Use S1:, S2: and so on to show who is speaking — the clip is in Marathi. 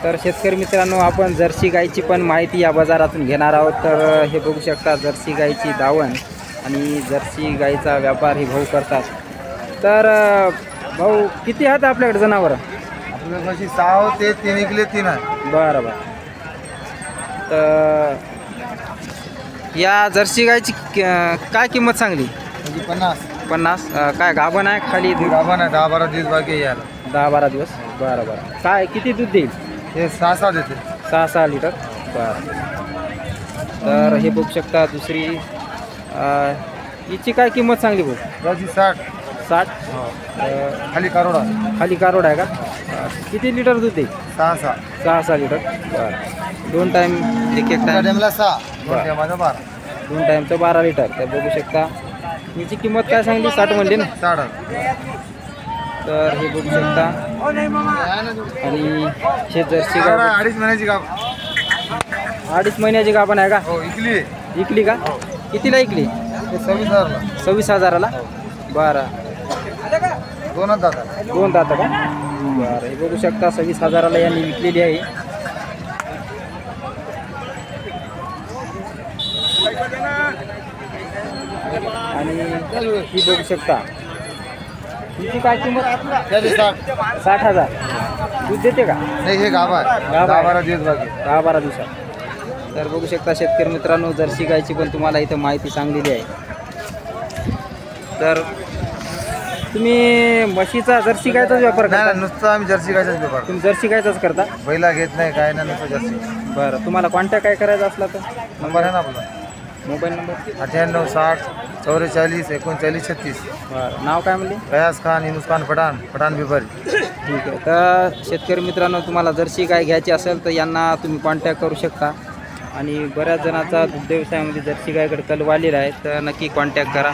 S1: तर शेतकरी मित्रांनो, आपण जर्सी गाईची पण माहिती या बाजारातून घेणार आहोत. तर हे बघू शकता जर्सी गाईची दावण आणि जर्सी गाईचा व्यापार हे भाऊ करतात. तर भाऊ किती आहेत आपल्याकडे जनावरं?
S2: आपल्यापाशी 6 होते, 3 इकले, 3 आहे.
S1: बरं बरं. तर या जर्सी गाईची काय किंमत सांगली?
S2: म्हणजे 50.
S1: काय गाभण आहे खाली?
S2: गाभण आहे, 10-12 दिवस बाकी यायला.
S1: 10-12 दिवस. बरं बरं. काय किती दूध देईल?
S2: हे 6-6 देते.
S1: 6-6 लिटर. बरं. तर हे बघू शकता दुसरी हिची काय किंमत सांगली भाऊ?
S2: त्याची 60.
S1: 60.
S2: खाली कारोडा.
S1: खाली कारोड आहे का? किती लिटर दूध देईल?
S2: 6-6.
S1: 6-6 लिटर. बरं. 2 टाईम एक टाईम?
S2: टाइमला 6,
S1: बरं.
S2: 2 टाइमला 12.
S1: 2 टाईमचं 12 लिटर. तर बघू शकता हिची किंमत काय सांगली? 60 म्हणली ना?
S2: 60.
S1: तर हे बघू शकता. आणि हे जर्सी गाय
S2: 2.5 महिन्याची गाभ.
S1: 2.5 महिन्याची गाभण आहे का?
S2: हो, इकली.
S1: इकली का? कितीला इकली?
S2: हे 26,000ला.
S1: 26,000ला. बरं.
S2: 2 दात.
S1: 2 दात का? बरं. हे बघू शकता 26,000ला यांनी विकलेली आहे. आणि ही बघू शकता हिची काय किंमत?
S2: त्याची 60.
S1: 60,000. दूध देते का?
S2: नाही, हे गाभा आहे.
S1: गाभा आहे.
S2: 10-12 दिवस बाकी.
S1: 10-12 दिवसात. तर बघू शकता शेतकरी मित्रांनो, जर्सी गायची पण तुम्हाला इथं माहिती सांगलेली आहे. तर तुम्ही म्हशीचा जर्सी गायचाच व्यापार
S2: नाही
S1: करता?
S2: ना, नुसतं आम्ही जर्सी गायचाच व्यापार.
S1: तुम्ही जर्सी गायचाच करता?
S2: बैला घेत नाही, काय नाही, नुसतं जर्सी.
S1: बरं. तुम्हाला कॉन्टॅक्ट काय करायचा असला तर
S2: नंबर आहे ना आपला,
S1: मोबाईल नंबर?
S2: 98 60 44 39 36.
S1: बरं. नाव काय म्हणले?
S2: फयाज खान, हिमुस खान, पठाण बिबारी.
S1: ठीक आहे. तर शेतकरी मित्रांनो, तुम्हाला जर्सी गाय घ्यायची असेल तर यांना तुम्ही कॉन्टॅक्ट करू शकता. आणि बऱ्याच जणांचा दुग्ध व्यवसायामध्ये जर्सी गायकडे कल आलेला आहे, तर नक्की कॉन्टॅक्ट करा.